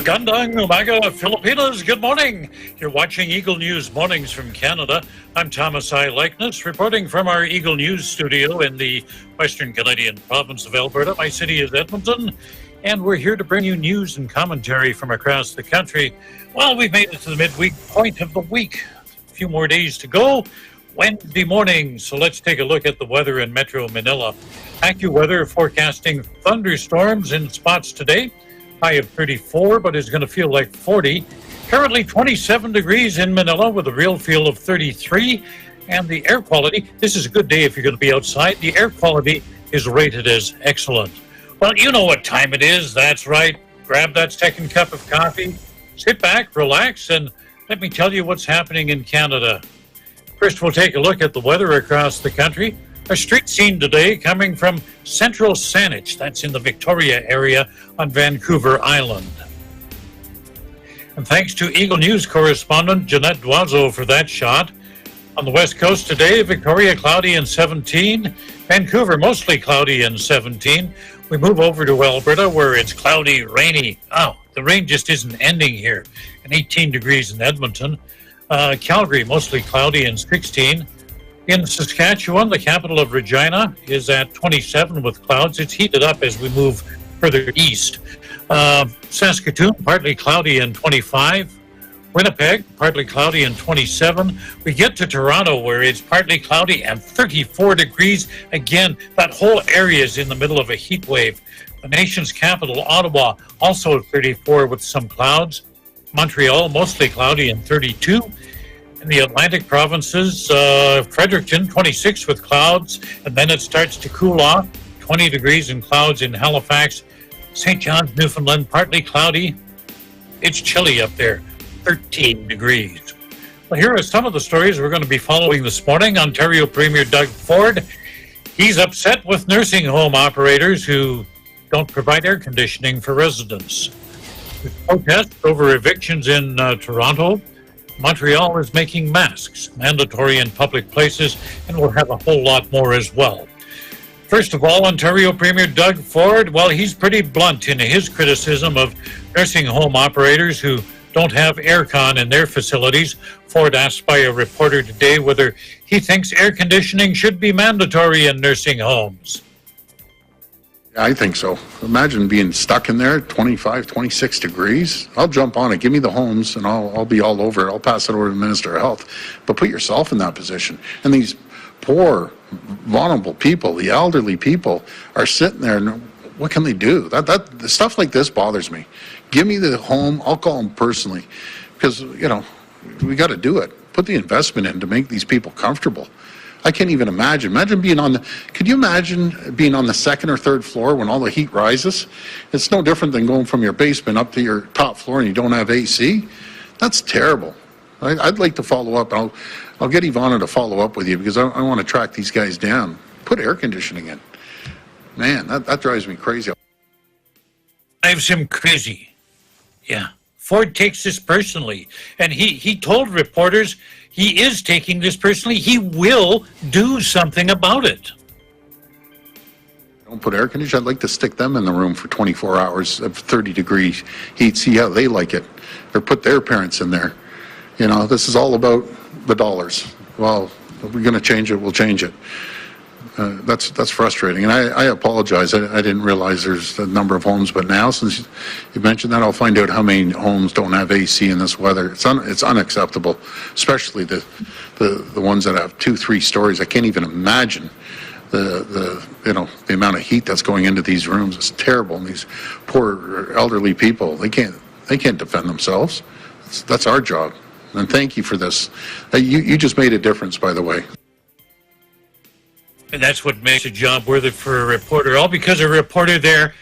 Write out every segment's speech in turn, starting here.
Magandang umaga, Filipinas. Good morning. You're watching Eagle News Mornings from Canada. I'm Thomas I. Likeness, reporting from our Eagle News studio in the Western Canadian province of Alberta. My city is Edmonton, and we're here to bring you news and commentary from across the country. Well, we've made it to the midweek point of the week. A few more days to go. Wednesday morning, so let's take a look at the weather in Metro Manila. AccuWeather forecasting thunderstorms in spots today. High of 34, but it's going to feel like 40. Currently 27 degrees in Manila with a real feel of 33. And the air quality, this is a good day if you're going to be outside. The air quality is rated as excellent. Well, you know what time it is. That's right. Grab that second cup of coffee, sit back, relax, and let me tell you what's happening in Canada. First, we'll take a look at the weather across the country. A street scene today coming from Central Saanich, that's in the Victoria area on Vancouver Island. And thanks to Eagle News correspondent Jeanette Duazo for that shot. On the west coast today, Victoria cloudy and 17, Vancouver mostly cloudy and 17. We move over to Alberta where it's cloudy, rainy. Oh, the rain just isn't ending here. And 18 degrees in Edmonton. Calgary mostly cloudy and 16. In Saskatchewan, the capital of Regina is at 27 with clouds. It's heated up as we move further east. Saskatoon, partly cloudy and 25. Winnipeg, partly cloudy and 27. We get to Toronto where it's partly cloudy and 34 degrees. Again, that whole area is in the middle of a heat wave. The nation's capital, Ottawa, also at 34 with some clouds. Montreal, mostly cloudy and 32. In the Atlantic provinces, Fredericton, 26 with clouds, and then it starts to cool off. 20 degrees and clouds in Halifax. St. John's, Newfoundland, partly cloudy. It's chilly up there, 13 degrees. Well, here are some of the stories we're going to be following this morning. Ontario Premier Doug Ford, he's upset with nursing home operators who don't provide air conditioning for residents. There's protests over evictions in Toronto. Montreal is making masks mandatory in public places, and we'll have a whole lot more as well. First of all, Ontario Premier Doug Ford, well, he's pretty blunt in his criticism of nursing home operators who don't have aircon in their facilities. Ford asked by a reporter today whether he thinks air conditioning should be mandatory in nursing homes. I think so. Imagine being stuck in there, 25, 26 degrees. I'll jump on it. Give me the homes, and I'll be all over it. I'll pass it over to the Minister of Health. But put yourself in that position. And these poor, vulnerable people, the elderly people, are sitting there, and what can they do? The stuff like this bothers me. Give me the home. I'll call them personally. Because, we got to do it. Put the investment in to make these people comfortable. I can't even imagine. Could you imagine being on the second or third floor when all the heat rises? It's no different than going from your basement up to your top floor and you don't have AC. That's terrible. I'd like to follow up. I'll get Ivana to follow up with you because I want to track these guys down. Put air conditioning in. Man, that drives me crazy. Drives him crazy. Yeah. Ford takes this personally. And he told reporters he is taking this personally. He will do something about it. Don't put air conditioning. I'd like to stick them in the room for 24 hours of 30 degrees heat, see how they like it. Or put their parents in there. This is all about the dollars. Well, if we're going to change it, we'll change it. That's frustrating, and I apologize. I didn't realize there's a number of homes, but now since you mentioned that, I'll find out how many homes don't have AC in this weather. It's unacceptable, especially the ones that have 2-3 stories. I can't even imagine the amount of heat that's going into these rooms. It's terrible, and these poor elderly people, they can't defend themselves. That's our job, and thank you for this. You just made a difference, by the way. And that's what makes a job worthy for a reporter. All because a reporter there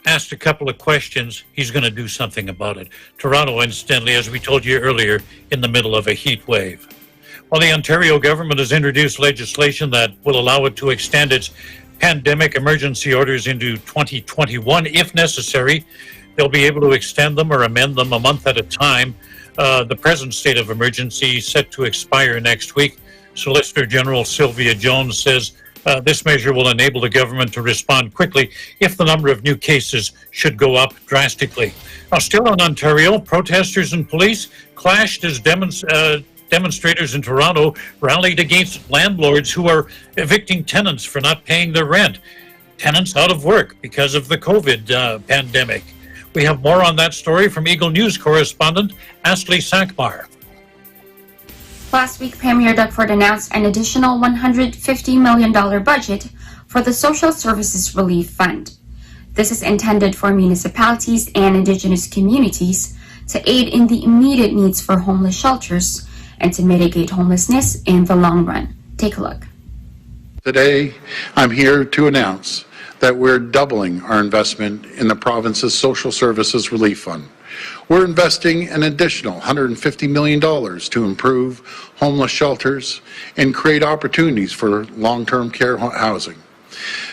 asked a couple of questions. He's going to do something about it. Toronto, incidentally, as we told you earlier, in the middle of a heat wave. Well, the Ontario government has introduced legislation that will allow it to extend its pandemic emergency orders into 2021 if necessary. They'll be able to extend them or amend them a month at a time. The present state of emergency set to expire next week. Solicitor General Sylvia Jones says This measure will enable the government to respond quickly if the number of new cases should go up drastically. Now, still in Ontario, protesters and police clashed as demonstrators in Toronto rallied against landlords who are evicting tenants for not paying their rent. Tenants out of work because of the COVID pandemic. We have more on that story from Eagle News correspondent Ashley Sackmar. Last week, Premier Doug Ford announced an additional $150 million budget for the Social Services Relief Fund. This is intended for municipalities and Indigenous communities to aid in the immediate needs for homeless shelters and to mitigate homelessness in the long run. Take a look. Today, I'm here to announce that we're doubling our investment in the province's Social Services Relief Fund. We're investing an additional $150 million to improve homeless shelters and create opportunities for long-term care housing.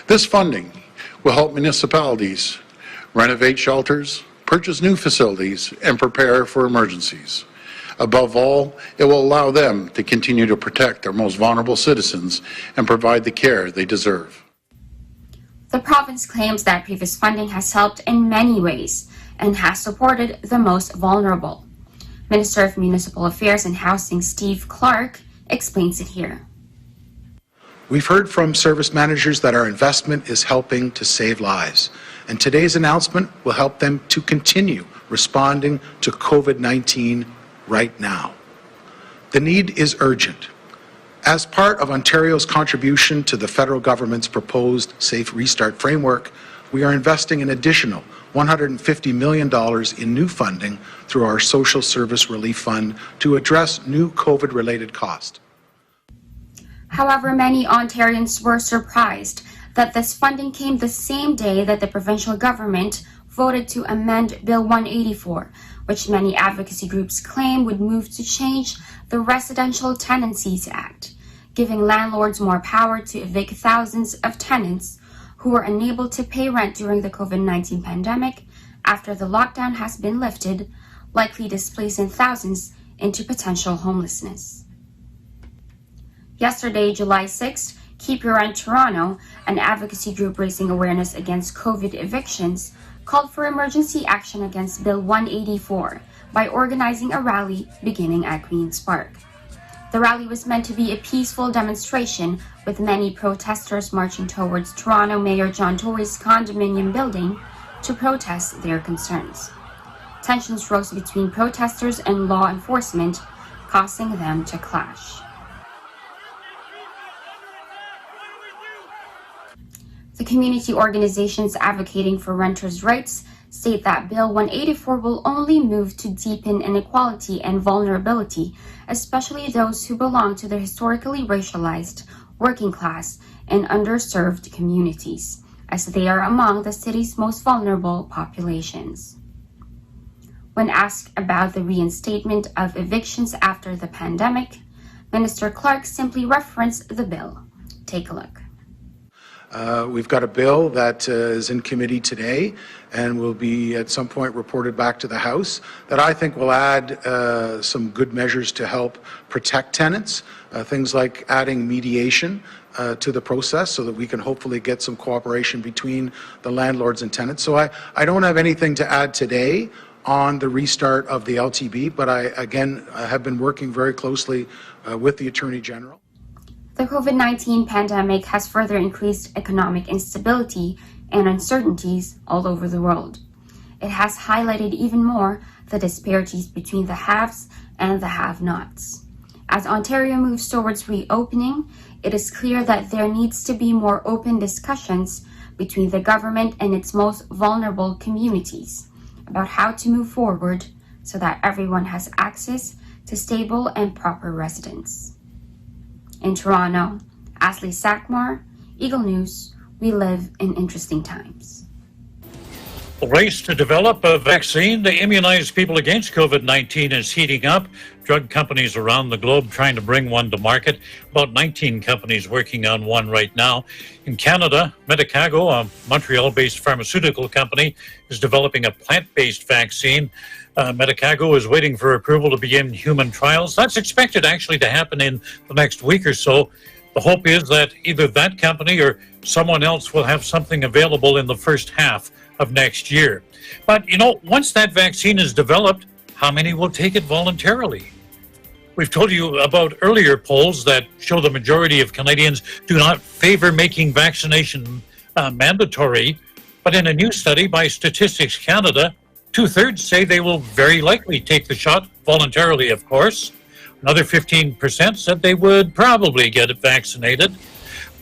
This funding will help municipalities renovate shelters, purchase new facilities, and prepare for emergencies. Above all, it will allow them to continue to protect their most vulnerable citizens and provide the care they deserve. The province claims that previous funding has helped in many ways and has supported the most vulnerable. Minister of Municipal Affairs and Housing Steve Clark explains it here. We've heard from service managers that our investment is helping to save lives, and today's announcement will help them to continue responding to COVID-19 right now. The need is urgent. As part of Ontario's contribution to the federal government's proposed Safe Restart framework, we are investing an additional $150 million in new funding through our Social Service Relief Fund to address new COVID-related costs. However, many Ontarians were surprised that this funding came the same day that the provincial government voted to amend Bill 184, which many advocacy groups claim would move to change the Residential Tenancies Act, giving landlords more power to evict thousands of tenants who were unable to pay rent during the COVID-19 pandemic after the lockdown has been lifted, likely displacing thousands into potential homelessness. Yesterday, July 6th, Keep Your Rent Toronto, an advocacy group raising awareness against COVID evictions, called for emergency action against Bill 184 by organizing a rally beginning at Queen's Park. The rally was meant to be a peaceful demonstration, with many protesters marching towards Toronto Mayor John Tory's condominium building to protest their concerns. Tensions rose between protesters and law enforcement, causing them to clash. The community organizations advocating for renters' rights state that Bill 184 will only move to deepen inequality and vulnerability, especially those who belong to the historically racialized, working class, and underserved communities, as they are among the city's most vulnerable populations. When asked about the reinstatement of evictions after the pandemic, Minister Clark simply referenced the bill. Take a look. We've got a bill that is in committee today and will be at some point reported back to the House that I think will add some good measures to help protect tenants, things like adding mediation to the process so that we can hopefully get some cooperation between the landlords and tenants. So I don't have anything to add today on the restart of the LTB, but I have been working very closely with the Attorney General. The COVID-19 pandemic has further increased economic instability and uncertainties all over the world. It has highlighted even more the disparities between the haves and the have-nots. As Ontario moves towards reopening, it is clear that there needs to be more open discussions between the government and its most vulnerable communities about how to move forward so that everyone has access to stable and proper residence. In Toronto, Ashley Sackmar, Eagle News, we live in interesting times. The race to develop a vaccine to immunize people against COVID-19 is heating up. Drug companies around the globe trying to bring one to market. About 19 companies working on one right now. In Canada, Medicago, a Montreal-based pharmaceutical company, is developing a plant-based vaccine. Medicago is waiting for approval to begin human trials. That's expected actually to happen in the next week or so. The hope is that either that company or someone else will have something available in the first half of next year. But, once that vaccine is developed, how many will take it voluntarily? We've told you about earlier polls that show the majority of Canadians do not favor making vaccination mandatory. But in a new study by Statistics Canada, 2/3 say they will very likely take the shot, voluntarily, of course. Another 15% said they would probably get it vaccinated.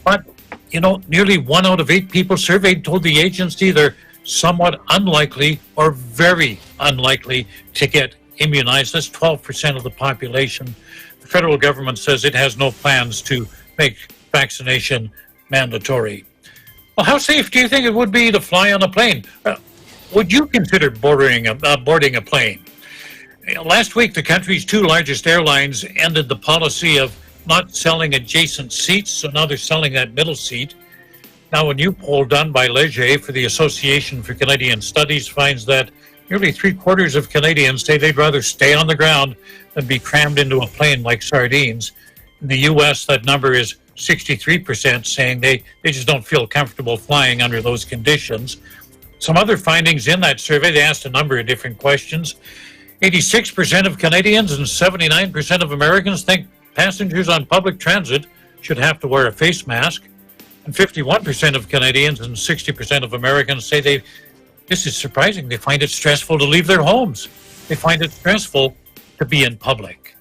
But, nearly 1 out of 8 people surveyed told the agency they're somewhat unlikely or very unlikely to get immunized. That's 12% of the population. The federal government says it has no plans to make vaccination mandatory. Well, how safe do you think it would be to fly on a plane? Would you consider boarding a plane? Last week, the country's 2 largest airlines ended the policy of not selling adjacent seats, so now they're selling that middle seat. Now, a new poll done by Leger for the Association for Canadian Studies finds that nearly 3/4 of Canadians say they'd rather stay on the ground than be crammed into a plane like sardines. In the U.S., that number is 63%, saying they just don't feel comfortable flying under those conditions. Some other findings in that survey, they asked a number of different questions. 86% of Canadians and 79% of Americans think passengers on public transit should have to wear a face mask. And 51% of Canadians and 60% of Americans say this is surprising, they find it stressful to leave their homes. They find it stressful to be in public.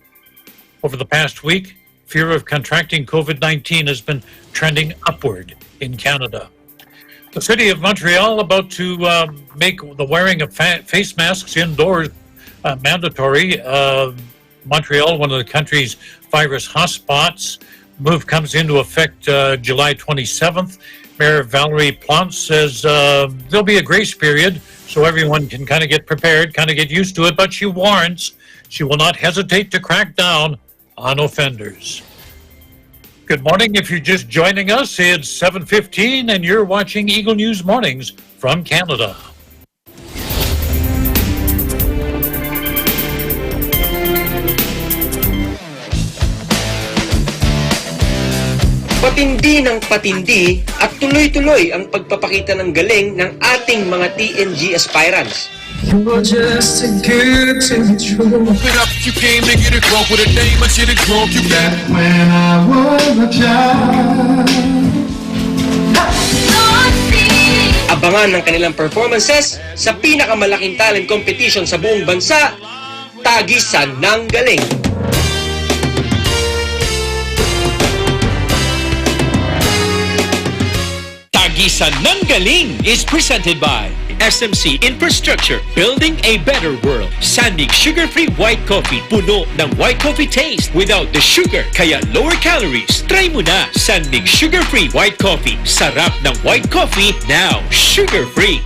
Over the past week, fear of contracting COVID-19 has been trending upward in Canada. The City of Montreal about to make the wearing of face masks indoors mandatory. Montreal, one of the country's virus hotspots. Move comes into effect July 27th. Mayor Valerie Plante says there'll be a grace period so everyone can kind of get prepared, kind of get used to it, but she warns she will not hesitate to crack down on offenders. Good morning. If you're just joining us, it's 7:15 and you're watching Eagle News Mornings from Canada. Patindi ng patindi at tuloy-tuloy ang pagpapakita ng galing ng ating mga TNG aspirants. You're just too good to be true. It up, you came to get it drunk with a dame, I should have drunk you back. When I was a child. Abangan ng kanilang performances sa pinakamalaking talent competition sa buong bansa, Tagisan ng Galing. Tagisan ng Galing is presented by SMC Infrastructure Building a Better World. Sandig Sugar-Free White Coffee. Puno ng white coffee taste without the sugar, kaya lower calories. Try mo na Sandig Sugar-Free White Coffee. Sarap ng white coffee, now sugar-free.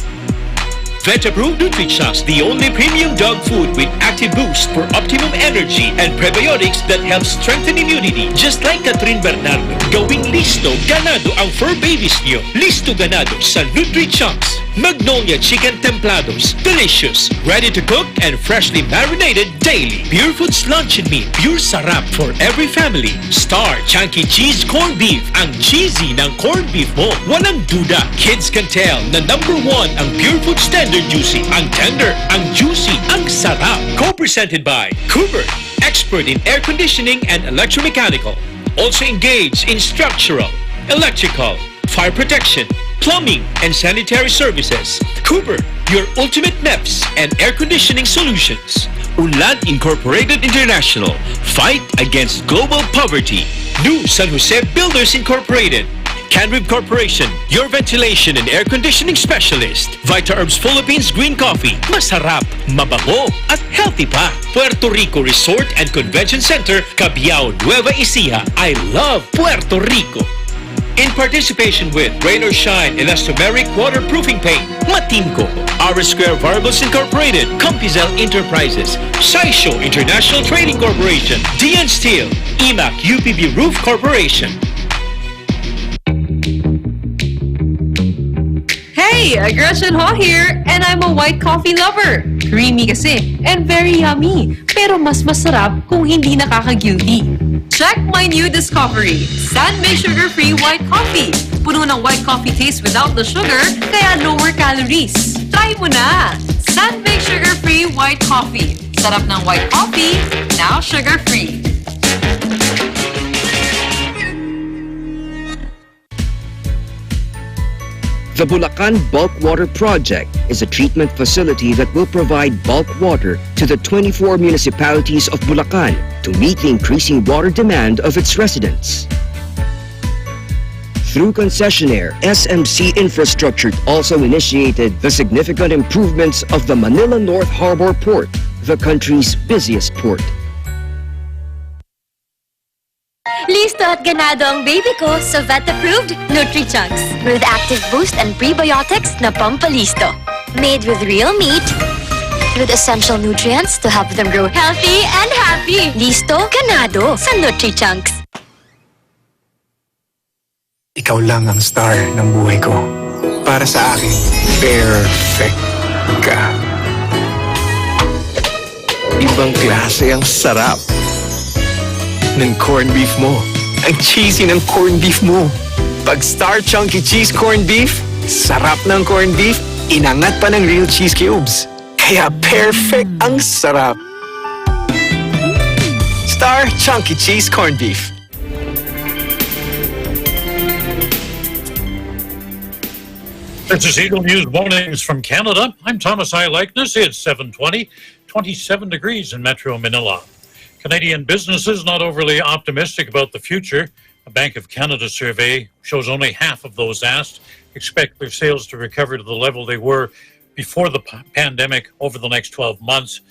Vet-approved Nutrichos, the only premium dog food with active boost for optimum energy and prebiotics that help strengthen immunity. Just like Catherine Bernardo, gawing listo, ganado ang fur babies niyo. Listo ganado sa Nutrichos. Magnolia Chicken Templados, delicious, ready to cook and freshly marinated daily. Pure Foods Luncheon Meat, pure sarap for every family. Star Chunky Cheese Corned Beef, ang cheesy ng corned beef mo. Walang duda, kids can tell na #1 ang Pure Foods Tender Juicy. Ang tender, ang juicy, ang sarap. Co-presented by Cooper, expert in air conditioning and electromechanical. Also engaged in structural, electrical, fire protection, plumbing, and sanitary services. Cooper, your ultimate MEPS and air conditioning solutions. Unlad Incorporated International, fight against global poverty. New San Jose Builders Incorporated. Canrib Corporation, your ventilation and air conditioning specialist. Vita Herbs Philippines Green Coffee, masarap, mabango, at healthy pa. Puerto Rico Resort and Convention Center, Cabiao, Nueva Ecija. I love Puerto Rico. In participation with Rain or Shine Elastomeric Waterproofing Paint, Matinco, R Square Variables Incorporated, Compizel Enterprises, Saisho International Trading Corporation, DN Steel, IMAC UPV Roof Corporation. Hey, Gretchen Ho here, and I'm a white coffee lover. Creamy kasi, and very yummy. Pero mas masarap kung hindi nakaka-guilty. Check my new discovery, Sandwich Sugar-Free White Coffee. Puno ng white coffee taste without the sugar, kaya lower calories. Try mo na! Sandwich Sugar-Free White Coffee. Sarap ng white coffee, now sugar-free. The Bulacan Bulk Water Project is a treatment facility that will provide bulk water to the 24 municipalities of Bulacan to meet the increasing water demand of its residents. Through concessionaire, SMC Infrastructure also initiated the significant improvements of the Manila North Harbor Port, the country's busiest port. Listo at ganado ang baby ko sa vet-approved Nutri-Chunks with active boost and prebiotics na pampalisto. Made with real meat, with essential nutrients to help them grow healthy and happy. Listo, ganado sa Nutri-Chunks. Ikaw lang ang star ng buhay ko. Para sa akin, perfect ka. Ibang klase ang sarap ng corned beef mo. Ang cheesy ng corned beef mo. Pag Star Chunky Cheese Corned Beef, sarap ng corned beef, inangat pa ng real cheese cubes. Kaya perfect ang sarap. Star Chunky Cheese Corned Beef. This is Eagle News Mornings from Canada. I'm Thomas I. Likeness. It's 7:20, 27 degrees in Metro Manila. Canadian businesses not overly optimistic about the future. A Bank of Canada survey shows only half of those asked expect their sales to recover to the level they were before the pandemic over the next 12 months.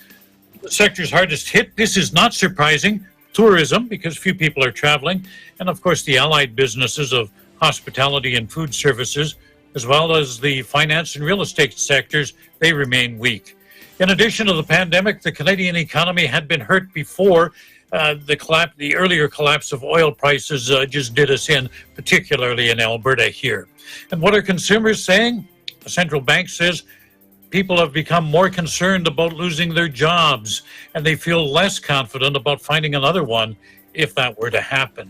The sector's hardest hit, this is not surprising, tourism, because few people are traveling, and of course the allied businesses of hospitality and food services, as well as the finance and real estate sectors, they remain weak. In addition to the pandemic, the Canadian economy had been hurt before. The earlier collapse of oil prices just did us in, particularly in Alberta here. And what are consumers saying? The central bank says people have become more concerned about losing their jobs, and they feel less confident about finding another one if that were to happen.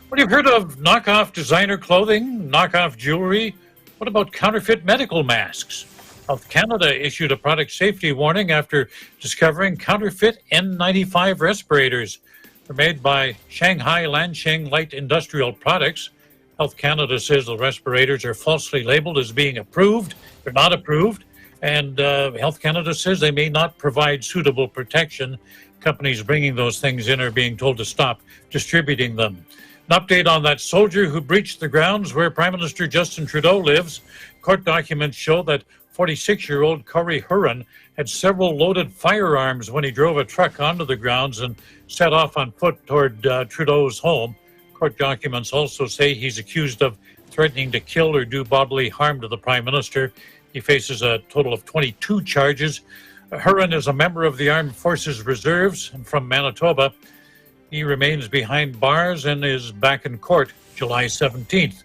What have you heard of knockoff designer clothing, knockoff jewelry? What about counterfeit medical masks? Health Canada issued a product safety warning after discovering counterfeit N95 respirators. They're made by Shanghai Lansheng Light Industrial Products. Health Canada says the respirators are falsely labeled as being approved. They're not approved. And Health Canada says they may not provide suitable protection. Companies bringing those things in are being told to stop distributing them. An update on that soldier who breached the grounds where Prime Minister Justin Trudeau lives. Court documents show that 46-year-old Corey Huron had several loaded firearms when he drove a truck onto the grounds and set off on foot toward Trudeau's home. Court documents also say he's accused of threatening to kill or do bodily harm to the Prime Minister. He faces a total of 22 charges. Huron is a member of the Armed Forces Reserves and from Manitoba. He remains behind bars and is back in court July 17th.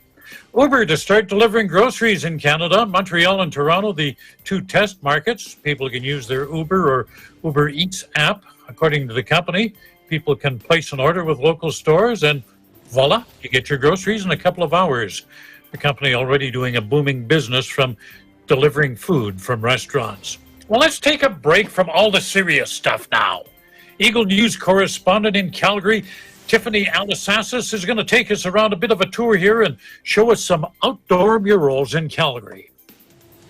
Uber to start delivering groceries in Canada. Montreal and Toronto, the two test markets. People can use their Uber or Uber Eats app. According to the company, people can place an order with local stores and voila, you get your groceries in a couple of hours. The company already doing a booming business from delivering food from restaurants. Well, let's take a break from all the serious stuff now. Eagle News correspondent in Calgary, Tiffany Alasasas, is going to take us around a bit of a tour here and show us some outdoor murals in Calgary.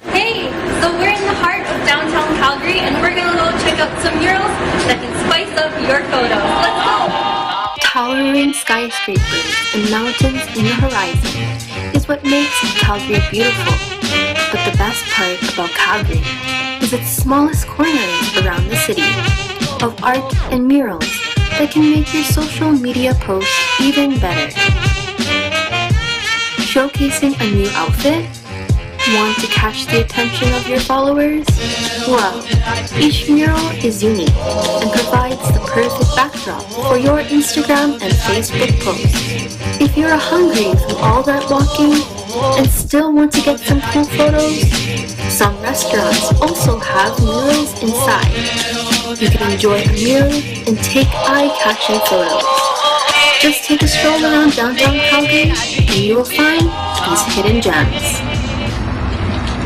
Hey, so we're in the heart of downtown Calgary and we're going to go check out some murals that can spice up your photos. Let's go! Towering skyscrapers and mountains in the horizon is what makes Calgary beautiful. But the best part about Calgary is its smallest corners around the city of art and murals that can make your social media post even better. Showcasing a new outfit? Want to catch the attention of your followers? Well, each mural is unique and provides the perfect backdrop for your Instagram and Facebook posts. If you're hungry from all that walking and still want to get some cool photos, some restaurants also have murals inside. You can enjoy a mural and take eye-catching photos. Just take a stroll around downtown Calgary and you will find these hidden gems.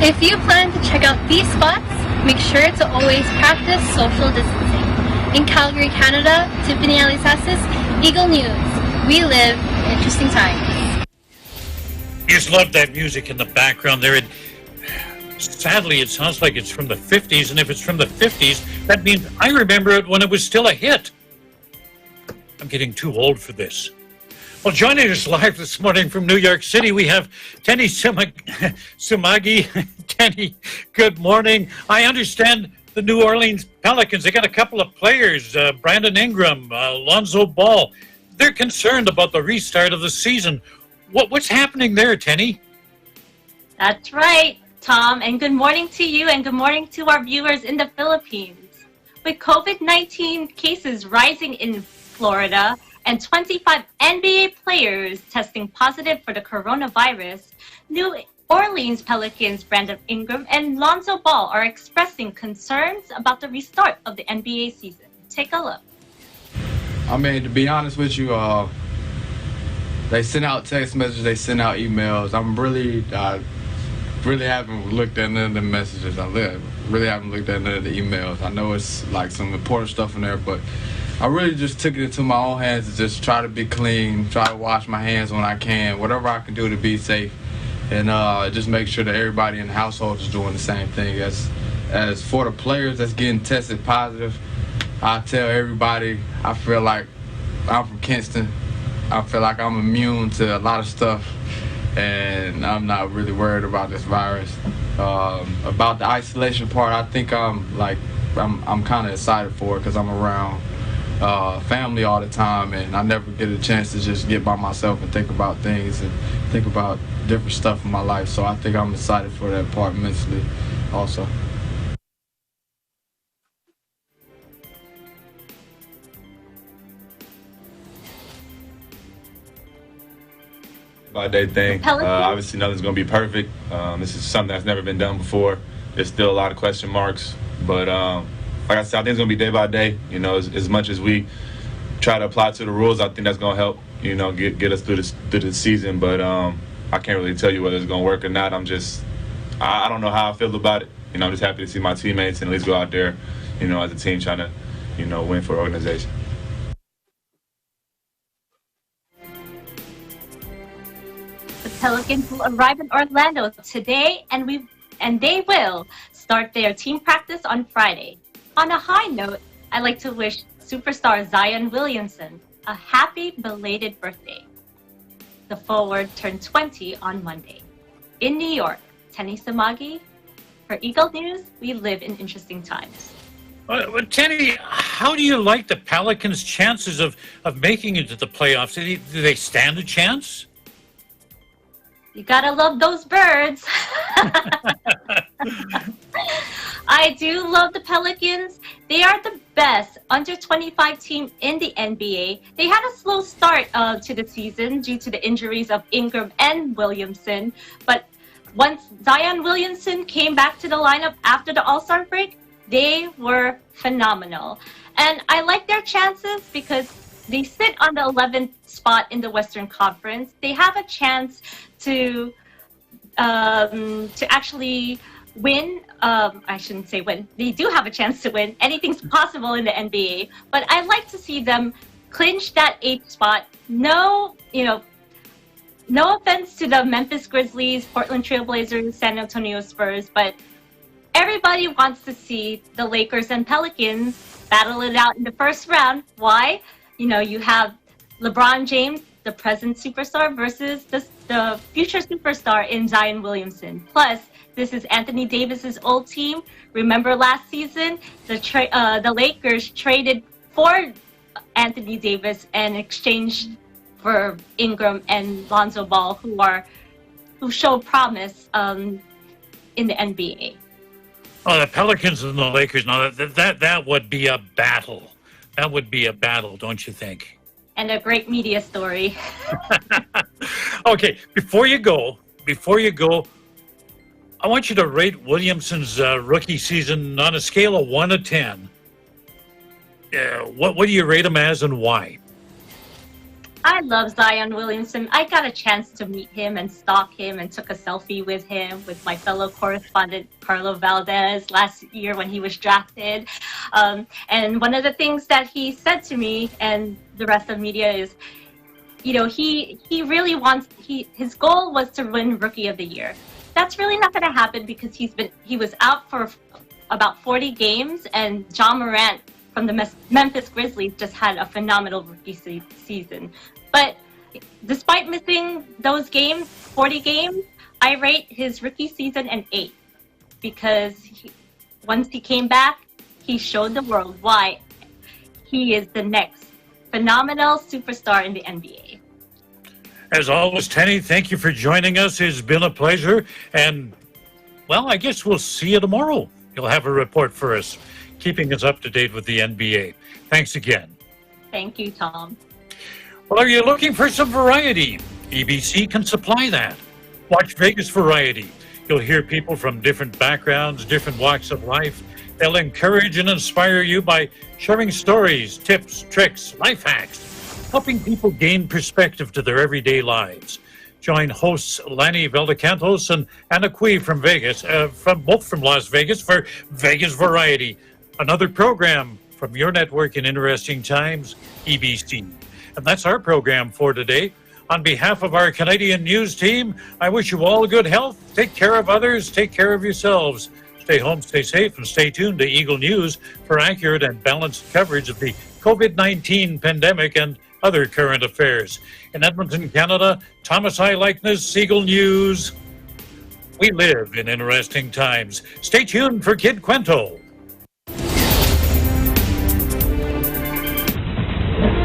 If you plan to check out these spots, make sure to always practice social distancing. In Calgary, Canada, Tiffany Alisasis, Eagle News. We live in interesting times. You just love that music in the background there. Sadly, it sounds like it's from the 50s, and if it's from the 50s, that means I remember it when it was still a hit. I'm getting too old for this. Well, joining us live this morning from New York City, we have Tenny Sumagi. Tenny, good morning. I understand the New Orleans Pelicans, they got a couple of players, Brandon Ingram, Lonzo Ball. They're concerned about the restart of the season. What's happening there, Tenny? That's right, Tom, and good morning to you and good morning to our viewers in the Philippines. With COVID-19 cases rising in Florida and 25 NBA players testing positive for the coronavirus, New Orleans Pelicans Brandon Ingram and Lonzo Ball are expressing concerns about the restart of the NBA season. Take a look. I mean, to be honest with you, they send out text messages, they send out emails. I really haven't looked at none of the messages. I really haven't looked at none of the emails. I know it's like some important stuff in there, but I really just took it into my own hands to just try to be clean, try to wash my hands when I can, whatever I can do to be safe, and just make sure that everybody in the household is doing the same thing. As for the players that's getting tested positive, I tell everybody I feel like I'm from Kinston. I feel like I'm immune to a lot of stuff, and I'm not really worried about this virus. About the isolation part, I think I'm kind of excited for it because I'm around family all the time, and I never get a chance to just get by myself and think about things and think about different stuff in my life. So I think I'm excited for that part mentally also. By day thing. Obviously, nothing's going to be perfect. This is something that's never been done before. There's still a lot of question marks, but like I said, I think it's going to be day by day. You know, as much as we try to apply to the rules, I think that's going to help. You know, get us through the season. But I can't really tell you whether it's going to work or not. I don't know how I feel about it. You know, I'm just happy to see my teammates and at least go out there, you know, as a team trying to, you know, win for the organization. The Pelicans will arrive in Orlando today, and they will start their team practice on Friday. On a high note, I'd like to wish superstar Zion Williamson a happy belated birthday. The forward turned 20 on Monday. In New York, Tenny Samagi. For Eagle News, we live in interesting times. Tenny, how do you like the Pelicans' chances of making it to the playoffs? Do they stand a chance? You gotta love those birds. I do love the Pelicans. They are the best under 25 team in the NBA. They had a slow start to the season due to the injuries of Ingram and Williamson. But once Zion Williamson came back to the lineup after the All-Star break, they were phenomenal. And I like their chances because they sit on the 11th spot in the Western Conference. They have a chance to actually win. I shouldn't say win. They do have a chance to win. Anything's possible in the NBA. But I like to see them clinch that 8th spot. No offense to the Memphis Grizzlies, Portland Trailblazers, San Antonio Spurs, but everybody wants to see the Lakers and Pelicans battle it out in the first round. Why? You know, you have LeBron James, the present superstar, versus the future superstar in Zion Williamson. Plus, this is Anthony Davis's old team. Remember last season, the Lakers traded for Anthony Davis and exchanged for Ingram and Lonzo Ball, who show promise in the NBA. Oh, the Pelicans and the Lakers. Now that would be a battle. That would be a battle, don't you think? And a great media story. Okay, before you go, I want you to rate Williamson's rookie season on a scale of 1 to 10. What do you rate him as and why? I love Zion Williamson. I got a chance to meet him and stalk him and took a selfie with him, with my fellow correspondent Carlo Valdez last year when he was drafted. And one of the things that he said to me and the rest of media is, you know, he really wants, his goal was to win Rookie of the Year. That's really not going to happen because he was out for about 40 games, and John Morant from the Memphis Grizzlies just had a phenomenal rookie season. But despite missing those games, 40 games, I rate his rookie season an 8 because once he came back, he showed the world why he is the next phenomenal superstar in the NBA. As always, Tenny, thank you for joining us. It's been a pleasure. And, well, I guess we'll see you tomorrow. You'll have a report for us, keeping us up to date with the NBA. Thanks again. Thank you, Tom. Well, are you looking for some variety? EBC can supply that. Watch Vegas Variety. You'll hear people from different backgrounds, different walks of life. They'll encourage and inspire you by sharing stories, tips, tricks, life hacks, helping people gain perspective to their everyday lives. Join hosts Lanny Valdecantos and Anna Cui from Vegas, both from Las Vegas, for Vegas Variety, another program from your network in interesting times, EBC. And that's our program for today. On behalf of our Canadian news team, I wish you all good health. Take care of others. Take care of yourselves. Stay home, stay safe, and stay tuned to Eagle News for accurate and balanced coverage of the COVID-19 pandemic and other current affairs. In Edmonton, Canada, Thomas I. Likeness, Eagle News. We live in interesting times. Stay tuned for Kid Cuento.